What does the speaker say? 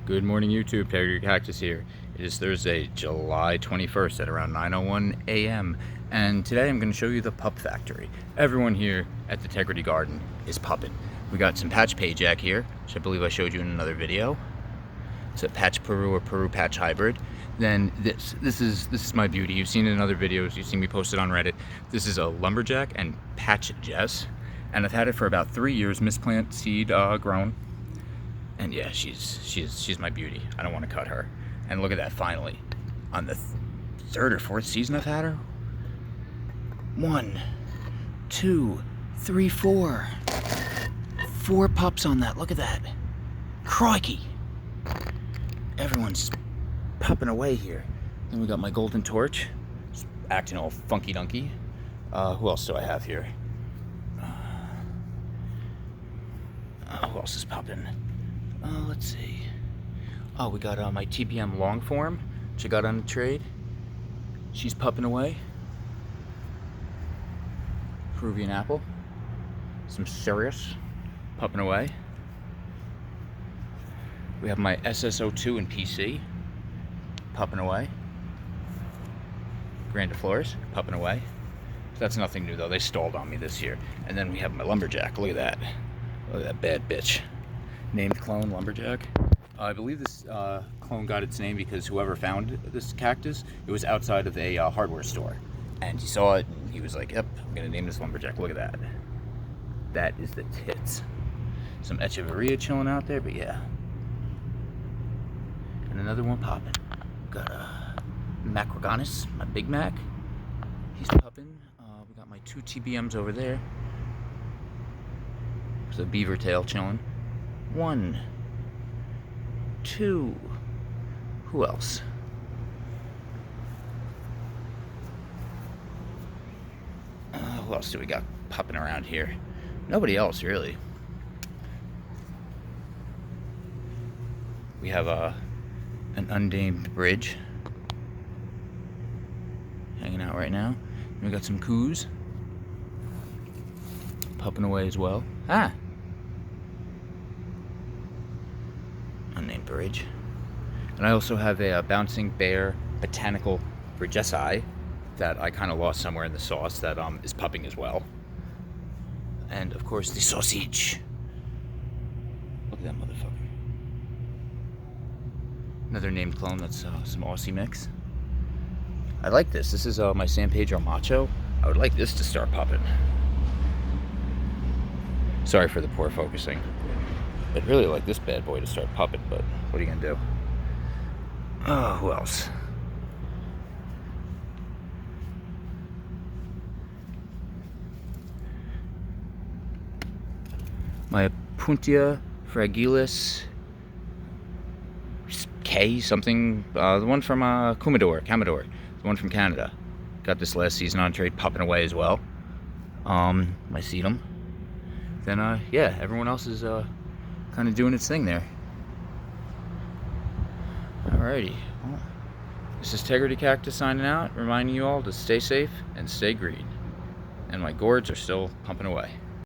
Good morning, YouTube. Cactus here. It is Thursday, July 21st at around 9:01 a.m. And today I'm going to show you the pup factory. Everyone here at the Integrity Garden is pupping. We got some patch Payjack here, which I believe I showed you in another video. It's a patch Peru or Peru patch hybrid. Then this is my beauty. You've seen it in other videos. You've seen me post it on Reddit. This is a lumberjack and patch Jess, and I've had it for about 3 years. Misplant seed grown. And yeah, she's my beauty. I don't want to cut her. And look at that, finally. On the third or fourth season I've had her. 1, 2, 3, 4. 4 pups on that. Look at that. Crikey. Everyone's pupping away here. Then we got my golden torch. Just acting all funky dunky. Who else do I have here? Who else is pupping? Let's see. Oh, we got my TPM long form, which I got on the trade. She's pupping away. Peruvian apple. Some Sirius pupping away. We have my SSO2 and PC pupping away. Grandiflores pupping away. That's nothing new though. They stalled on me this year. And then we have my lumberjack. Look at that. Look at that bad bitch. Named clone lumberjack. I believe this clone got its name because whoever found this cactus, it was outside of a hardware store, and he saw it and he was like, "Yep, I'm gonna name this lumberjack." Look at that. That is the tits. Some Echeverria chilling out there, but yeah. And another one popping. Got a Macrogonus, my Big Mac. He's pupping. We got my 2 TBMs over there. There's a beaver tail chilling. 1, 2. Who else? Who else do we got popping around here? Nobody else, really. We have an unnamed bridge hanging out right now. And we got some coos pupping away as well. Unnamed bridge. And I also have a bouncing bear botanical Bridgesii that I kind of lost somewhere in the sauce that is pupping as well. And of course the sausage. Look at that motherfucker. Another named clone that's some Aussie mix. I like this. This is my San Pedro Macho. I would like this to start pupping. Sorry for the poor focusing. I'd really like this bad boy to start pupping, but what are you gonna do? Oh, who else? My Puntia fragilis K something, the one from Commodore, the one from Canada. Got this last season on trade, pupping away as well. My sedum. Then yeah, everyone else is kind of doing its thing there. Alrighty, well, this is Integrity Cactus signing out, reminding you all to stay safe and stay green. And my gourds are still pumping away.